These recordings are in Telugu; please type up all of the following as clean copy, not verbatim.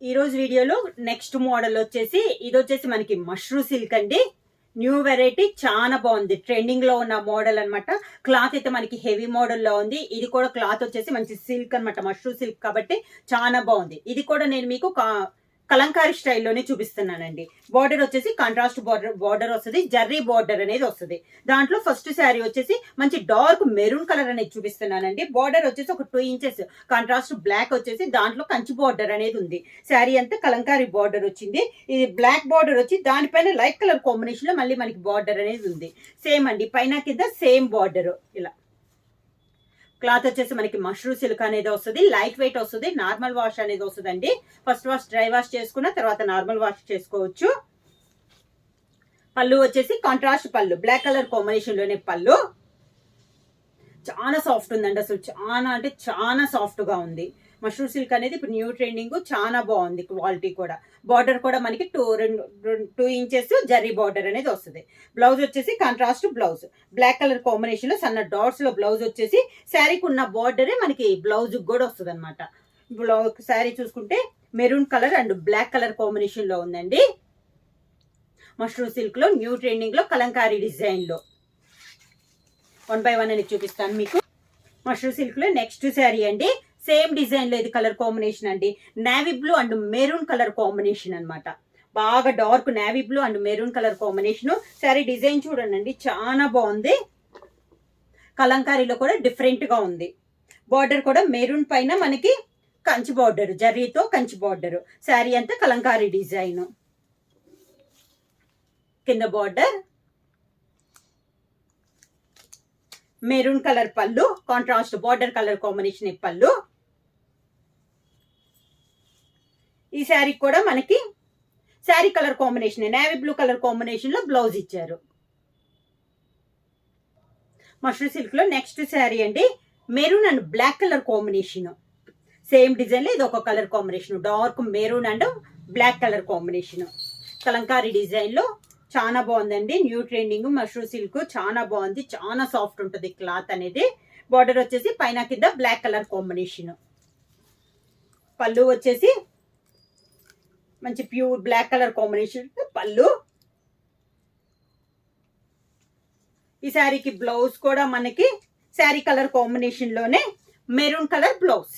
ఈ రోజు వీడియోలో నెక్స్ట్ మోడల్ వచ్చేసి ఇది వచ్చేసి మనకి మష్రూ సిల్క్ అండి. న్యూ వెరైటీ, చాలా బాగుంది. ట్రెండింగ్ లో ఉన్న మోడల్ అన్నమాట. క్లాత్ అయితే మనకి హెవీ మోడల్ లో ఉంది. ఇది కూడా క్లాత్ వచ్చేసి మంచి సిల్క్ అన్నమాట, మష్రూ సిల్క్ కాబట్టి చాలా బాగుంది. ఇది కూడా నేను మీకు కలంకారీ స్టైల్లోనే చూపిస్తున్నానండి. బార్డర్ వచ్చేసి కాంట్రాస్ట్ బార్డర్ వస్తుంది, జర్రీ బార్డర్ అనేది వస్తుంది. దాంట్లో ఫస్ట్ శారీ వచ్చేసి మంచి డార్క్ మెరూన్ కలర్ అనేది చూపిస్తున్నానండి. బార్డర్ వచ్చేసి ఒక 2 ఇంచెస్ కాంట్రాస్ట్ బ్లాక్ వచ్చేసి దాంట్లో కంచి బార్డర్ అనేది ఉంది. శారీ అంతా కలంకారీ బార్డర్ వచ్చింది. ఇది బ్లాక్ బార్డర్ వచ్చి దానిపైన లైట్ కలర్ కాంబినేషన్ లో మళ్ళీ మనకి బార్డర్ అనేది ఉంది. సేమ్ అండి, పైన కింద సేమ్ బార్డర్. ఇలా క్లాత్ వచ్చేసి మనకి మష్రూ సిల్క్ అనేది వస్తుంది, లైట్ వెయిట్ వస్తుంది, నార్మల్ వాష్ అనేది వస్తుందండి. ఫస్ట్ వాష్ డ్రై వాష్ చేసుకున్న తర్వాత నార్మల్ వాష్ చేసుకోవచ్చు. పళ్ళు వచ్చేసి కాంట్రాస్ట్ పళ్ళు, బ్లాక్ కలర్ కాంబినేషన్ లోనే పళ్ళు. చాలా సాఫ్ట్ ఉందండి, అసలు చాలా అంటే చాలా సాఫ్ట్ గా ఉంది. మష్రూ సిల్క్ అనేది ఇప్పుడు న్యూ ట్రెండింగ్, చాలా బాగుంది. క్వాలిటీ కూడా, బార్డర్ కూడా మనకి 2 ఇంచెస్ జరీ బార్డర్ అనేది వస్తుంది. బ్లౌజ్ వచ్చేసి contrast blouse, black colour combination లో సన్న డాట్స్ లో బ్లౌజ్ వచ్చేసి శారీకి ఉన్న బార్డరే మనకి బ్లౌజ్ కూడా వస్తుంది అనమాట. శారీ చూసుకుంటే maroon colour and black colour combination లో ఉందండి. మష్రూ సిల్క్ లో న్యూ ట్రెండింగ్ లో కలంకారీ డిజైన్ లో 1 by 1 అని చూపిస్తాను మీకు. మష్రూ సిల్క్ లో నెక్స్ట్ శారీ అండి. సేమ్ డిజైన్ లో ఇది కలర్ కాంబినేషన్ అండి. Navy blue and maroon colour combination అన్నమాట. బాగా dark navy blue and maroon colour combination. Sari design చూడండి, చాలా బాగుంది. కలంకారీలో కూడా డిఫరెంట్ గా ఉంది. బార్డర్ కూడా మెరూన్ పైన మనకి కంచి బార్డర్, జరీతో కంచి బార్డర్. శారీ అంతా కలంకారీ డిజైన్. కింద బార్డర్ మెరూన్ కలర్ పళ్ళు, కాంట్రాస్ట్ బార్డర్ కలర్ కాంబినేషన్ పళ్ళు. ఈ శారీ కూడా మనకి sari colour combination navy blue colour combination లో బ్లౌజ్ ఇచ్చారు. మష్రూ సిల్క్ లో నెక్స్ట్ శారీ అండి. Maroon and black colour combination. Same design లో ఇది ఒక colour combination, dark maroon and black colour combination. Kalamkari design లో చాలా బాగుందండి. న్యూ ట్రెండింగ్ మష్రూ సిల్క్, చాలా బాగుంది. చాలా సాఫ్ట్ ఉంటుంది క్లాత్ అనేది. బార్డర్ వచ్చేసి పైన కింద బ్లాక్ కలర్ కాంబినేషన్. పళ్ళు వచ్చేసి మంచి ప్యూర్ బ్లాక్ కలర్ కాంబినేషన్ పళ్ళు. ఈ శారీకి బ్లౌజ్ కూడా మనకి శారీ కలర్ కాంబినేషన్ లోనే maroon colour blouse.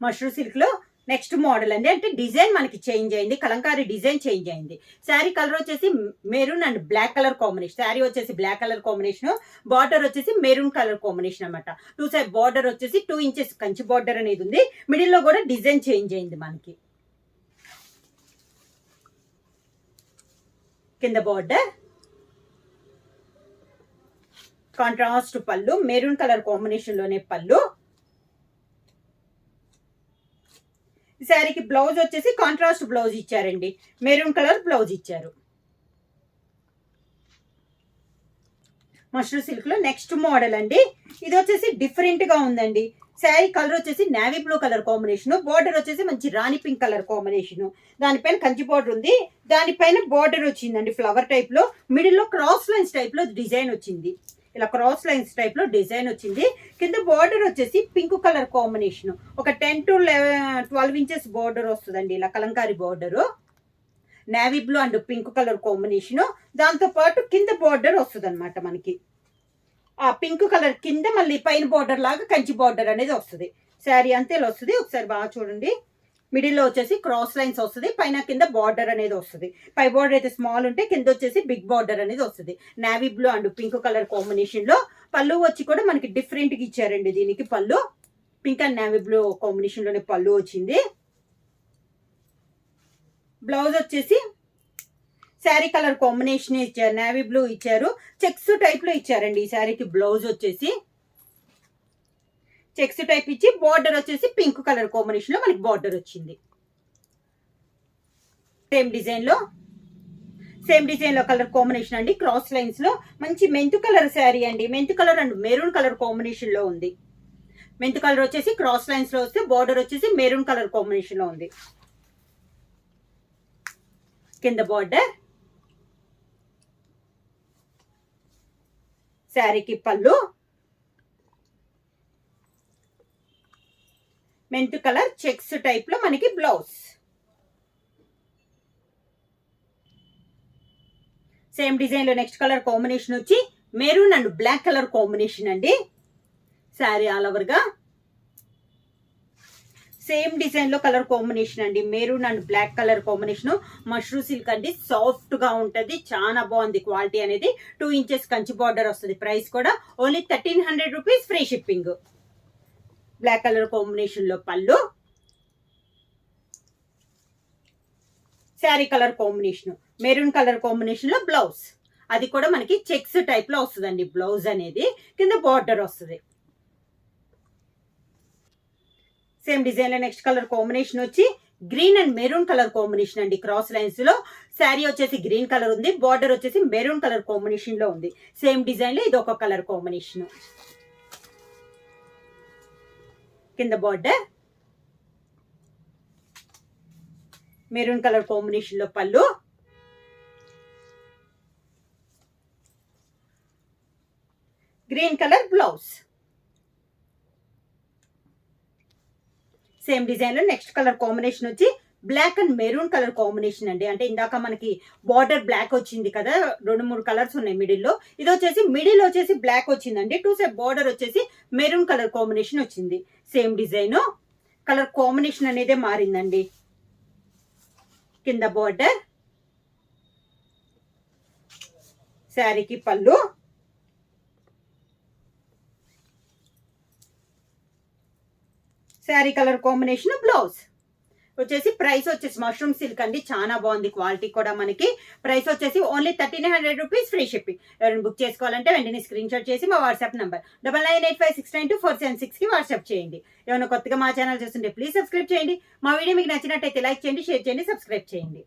Mashru silk లో నెక్స్ట్ మోడల్ అండి. అంటే డిజైన్ మనకి చేంజ్ అయింది, కలంకారీ డిజైన్ చేంజ్ అయింది. శారీ కలర్ వచ్చేసి maroon and black colour combination. Sari వచ్చేసి బ్లాక్ కలర్ కాంబినేషన్, బార్డర్ వచ్చేసి మెరూన్ కలర్ కాంబినేషన్ అనమాట. 2 సైడ్ బార్డర్ వచ్చేసి 2 ఇంచెస్ కంచి బార్డర్ అనేది ఉంది. మిడిల్ లో కూడా డిజైన్ చేంజ్ అయింది మనకి. కింద బార్డర్ కాంట్రాస్ట్ పళ్ళు, మెరూన్ కలర్ కాంబినేషన్ లోనే పళ్ళు. ఈ శారీకి బ్లౌజ్ వచ్చేసి కాంట్రాస్ట్ బ్లౌజ్ ఇచ్చారండి, మెరూన్ కలర్ బ్లౌజ్ ఇచ్చారు. మష్రూ సిల్క్ లో నెక్స్ట్ మోడల్ అండి. ఇది వచ్చేసి డిఫరెంట్ గా ఉందండి. శారీ కలర్ వచ్చేసి navy blue colour combination, border వచ్చేసి మంచి రాణి పింక్ కలర్ కాంబినేషన్. దానిపైన కంచి బార్డర్ ఉంది, దానిపైన బార్డర్ వచ్చిందండి ఫ్లవర్ టైప్ లో. మిడిల్ లో క్రాస్ లైన్స్ టైప్ లో డిజైన్ వచ్చింది. ఇలా క్రాస్ లైన్స్ టైప్ లో డిజైన్ వచ్చింది. కింద బార్డర్ వచ్చేసి పింక్ కలర్ కాంబినేషన్, ఒక 10 to 12 ఇంచెస్ బార్డర్ వస్తుందండి. ఇలా Kalamkari border, navy blue and pink colour combination. దాంతో పాటు కింద బార్డర్ వస్తుంది అనమాట మనకి. ఆ పింక్ కలర్ కింద మళ్ళీ పైన బార్డర్ లాగా కంచి బార్డర్ అనేది వస్తుంది. శారీ అంతే వస్తుంది. ఒకసారి బాగా చూడండి. మిడిల్ లో వచ్చేసి క్రాస్ లైన్స్ వస్తుంది, పైన కింద బార్డర్ అనేది వస్తుంది. పై బార్డర్ అయితే స్మాల్ ఉంటే కింద వచ్చేసి బిగ్ బార్డర్ అనేది వస్తుంది. Navy blue and pink colour combination లో పళ్ళు వచ్చి కూడా మనకి డిఫరెంట్ గా ఇచ్చారండి. దీనికి పళ్ళు pink and navy blue combination లోనే పళ్ళు వచ్చింది. బ్లౌజ్ వచ్చేసి శారీ కలర్ కాంబినేషన్ ఇచ్చారు, నేవీ బ్లూ ఇచ్చారు. చెక్స్ టైప్ లో ఇచ్చారండి. ఈ శారీకి బ్లౌజ్ వచ్చేసి చెక్స్ టైప్ ఇచ్చి బార్డర్ వచ్చేసి పింక్ కలర్ కాంబినేషన్ లో మనకి బార్డర్ వచ్చింది. సేమ్ డిజైన్ లో కలర్ కాంబినేషన్ అండి. క్రాస్ లైన్స్ లో మంచి మెంతు కలర్ శారీ అండి. మెంతు colour and maroon colour combination లో ఉంది. మెంతు కలర్ వచ్చేసి క్రాస్ లైన్స్ లో వస్తే బార్డర్ వచ్చేసి మెరూన్ కలర్ కాంబినేషన్ లో ఉంది. కింద బార్డర్, శారీకి పళ్ళు, మెంతు కలర్ చెక్స్ టైప్ లో మనకి బ్లౌజ్. సేమ్ డిజైన్ లో నెక్స్ట్ కలర్ కాంబినేషన్ వచ్చి maroon and black colour combination అండి. శారీ ఆల్ ఓవర్ గా సేమ్ డిజైన్ లో కలర్ కాంబినేషన్ అండి. Maroon and black colour combination. Mashru silk అండి, సాఫ్ట్ గా ఉంటది, చాలా బాగుంది క్వాలిటీ అనేది. 2 ఇంచెస్ కంచి బార్డర్ వస్తుంది. ప్రైస్ కూడా only 1300 rupees, free shipping. Black colour combination లో పళ్ళు, sari colour combination maroon colour combination లో బ్లౌజ్. అది కూడా మనకి చెక్స్ టైప్ లో వస్తుందండి బ్లౌజ్ అనేది. కింద బార్డర్ వస్తుంది. సేమ్ డిజైన్ లో నెక్స్ట్ కలర్ కాంబినేషన్ వచ్చి green and maroon colour combination అండి. క్రాస్ లైన్స్ లో శారీ వచ్చేసి గ్రీన్ కలర్ ఉంది, బార్డర్ వచ్చేసి మెరూన్ కలర్ కాంబినేషన్ లో ఉంది. సేమ్ డిజైన్ లో ఇది ఒక కలర్ కాంబినేషన్. కింద బార్డర్ మెరూన్ కలర్ కాంబినేషన్ లో పళ్ళు, green colour blouse. Same design లో నెక్స్ట్ కలర్ కాంబినేషన్ వచ్చి black and maroon colour combination అండి. అంటే ఇందాక మనకి బార్డర్ బ్లాక్ వచ్చింది కదా, 2-3 కలర్స్ ఉన్నాయి మిడిల్ లో. ఇది వచ్చేసి మిడిల్ వచ్చేసి బ్లాక్ వచ్చిందండి. 2 సైడ్ బార్డర్ వచ్చేసి మెరూన్ కలర్ కాంబినేషన్ వచ్చింది. సేమ్ డిజైన్, కలర్ కాంబినేషన్ అనేది మారిందండి. కింద బార్డర్, శారీకి పళ్ళు, శారీ కలర్ కాంబినేషన్ బ్లౌజ్. వచ్చేసి ప్రైస్ వచ్చేసి మష్రూమ్ సిల్క్ అండి, చాలా బాగుంది క్వాలిటీ కూడా మనకి. ప్రైస్ వచ్చేసి ఓన్లీ 1300 రూపీస్, ఫ్రీ షిప్పింగ్. ఎవరైనా బుక్ చేసుకోవాలంటే వెంటనే స్క్రీన్ షాట్ చేసి మా వాట్సాప్ నంబర్ 9985692476 కి వాట్సాప్ చేయండి. ఏమైనా కొత్తగా మా ఛానల్ చూస్తుంటే ప్లీజ్ సబ్స్క్రైబ్ చేయండి. మా వీడియో మీకు నచ్చినట్టయితే లైక్ చేయండి, షేర్ చేయండి, సబ్స్క్రైబ్ చేయండి.